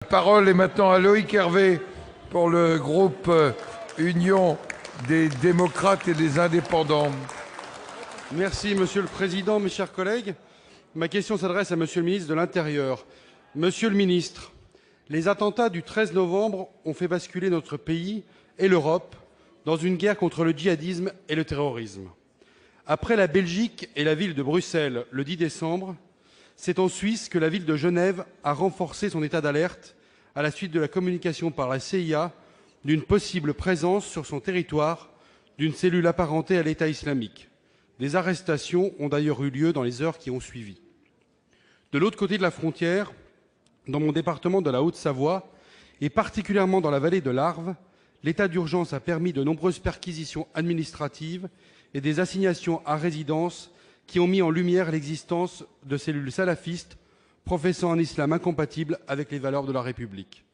La parole est maintenant à Loïc Hervé pour le groupe Union des démocrates et des indépendants. Merci Monsieur le Président, mes chers collègues. Ma question s'adresse à Monsieur le ministre de l'Intérieur. Monsieur le ministre, les attentats du 13 novembre ont fait basculer notre pays et l'Europe dans une guerre contre le djihadisme et le terrorisme. Après la Belgique et la ville de Bruxelles le 10 décembre, c'est en Suisse que la ville de Genève a renforcé son état d'alerte à la suite de la communication par la CIA d'une possible présence sur son territoire d'une cellule apparentée à l'État islamique. Des arrestations ont d'ailleurs eu lieu dans les heures qui ont suivi. De l'autre côté de la frontière, dans mon département de la Haute-Savoie, et particulièrement dans la vallée de l'Arve, l'état d'urgence a permis de nombreuses perquisitions administratives et des assignations à résidence qui ont mis en lumière l'existence de cellules salafistes professant un islam incompatible avec les valeurs de la République.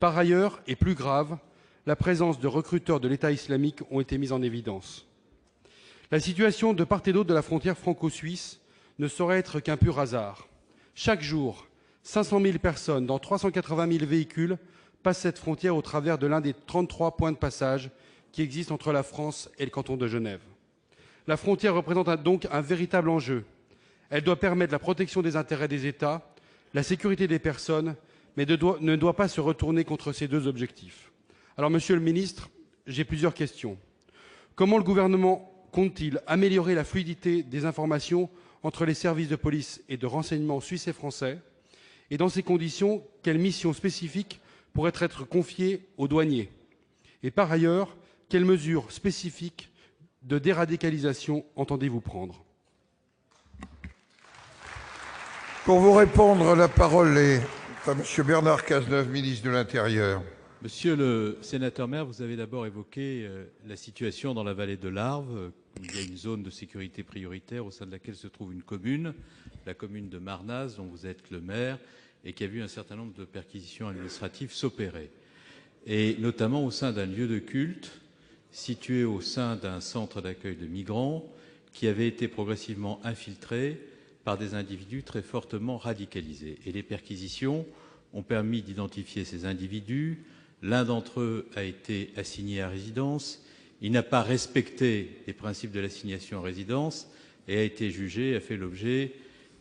Par ailleurs, et plus grave, la présence de recruteurs de l'État islamique ont été mises en évidence. La situation de part et d'autre de la frontière franco-suisse ne saurait être qu'un pur hasard. Chaque jour, 500 000 personnes dans 380 000 véhicules passent cette frontière au travers de l'un des 33 points de passage qui existent entre la France et le canton de Genève. La frontière représente donc un véritable enjeu. Elle doit permettre la protection des intérêts des États, la sécurité des personnes, mais ne doit pas se retourner contre ces deux objectifs. Alors, Monsieur le ministre, j'ai plusieurs questions. Comment le gouvernement compte-t-il améliorer la fluidité des informations entre les services de police et de renseignement suisses et français? Et dans ces conditions, quelles missions spécifiques pourraient être confiées aux douaniers? Et par ailleurs, quelles mesures spécifiques de déradicalisation entendez-vous prendre? Pour vous répondre, la parole est à M. Bernard Cazeneuve, ministre de l'Intérieur. Monsieur le sénateur Maire, vous avez d'abord évoqué la situation dans la vallée de l'Arve. Il y a une zone de sécurité prioritaire au sein de laquelle se trouve une commune, la commune de Marnaz, dont vous êtes le maire, et qui a vu un certain nombre de perquisitions administratives s'opérer, et notamment au sein d'un lieu de culte situé au sein d'un centre d'accueil de migrants qui avait été progressivement infiltré par des individus très fortement radicalisés. Et les perquisitions ont permis d'identifier ces individus. L'un d'entre eux a été assigné à résidence. Il n'a pas respecté les principes de l'assignation à résidence et a été jugé, a fait l'objet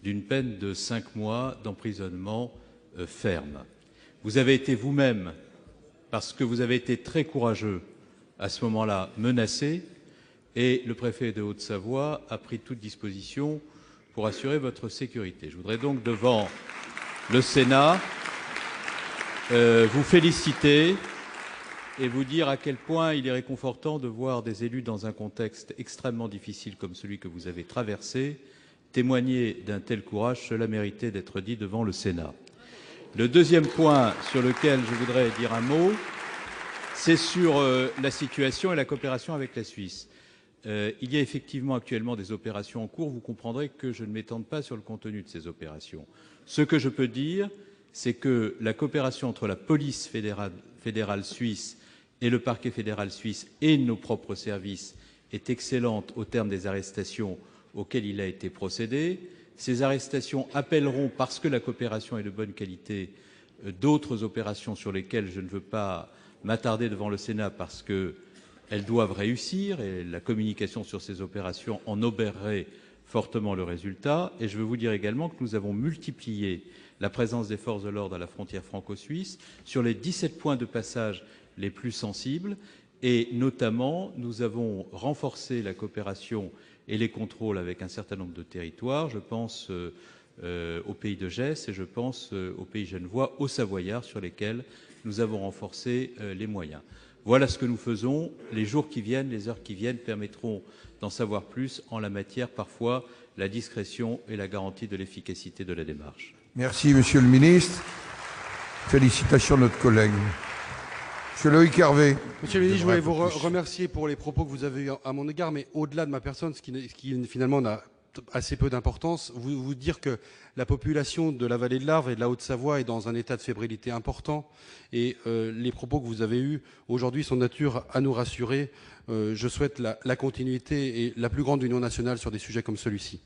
d'une peine de 5 mois d'emprisonnement ferme. Vous avez été vous-même, parce que vous avez été très courageux à ce moment-là, menacé, et le préfet de Haute-Savoie a pris toute disposition pour assurer votre sécurité. Je voudrais donc, devant le Sénat, vous féliciter et vous dire à quel point il est réconfortant de voir des élus dans un contexte extrêmement difficile comme celui que vous avez traversé témoigner d'un tel courage. Cela méritait d'être dit devant le Sénat. Le deuxième point sur lequel je voudrais dire un mot, c'est sur la situation et la coopération avec la Suisse. Il y a effectivement actuellement des opérations en cours. Vous comprendrez que je ne m'étende pas sur le contenu de ces opérations. Ce que je peux dire, c'est que la coopération entre la police fédérale suisse et le parquet fédéral suisse et nos propres services est excellente au terme des arrestations auxquelles il a été procédé. Ces arrestations appelleront, parce que la coopération est de bonne qualité, d'autres opérations sur lesquelles je ne veux pas m'attarder devant le Sénat parce qu'elles doivent réussir et la communication sur ces opérations en obérerait fortement le résultat. Et je veux vous dire également que nous avons multiplié la présence des forces de l'ordre à la frontière franco-suisse sur les 17 points de passage les plus sensibles. Et notamment, nous avons renforcé la coopération et les contrôles avec un certain nombre de territoires. Je pense au pays de Gesse et je pense au pays genevois, au Savoyard, sur lesquels nous avons renforcé les moyens. Voilà ce que nous faisons. Les jours qui viennent, les heures qui viennent permettront d'en savoir plus en la matière. Parfois, la discrétion est la garantie de l'efficacité de la démarche. Merci, Monsieur le ministre. Félicitations à notre collègue. Monsieur Loïc Hervé. Monsieur le ministre, je voulais vous remercier pour les propos que vous avez eus à mon égard, mais au-delà de ma personne, ce qui finalement n'a assez peu d'importance, vous dire que la population de la vallée de l'Arve et de la Haute-Savoie est dans un état de fébrilité important, et les propos que vous avez eus aujourd'hui sont de nature à nous rassurer. Je souhaite la continuité et la plus grande union nationale sur des sujets comme celui-ci.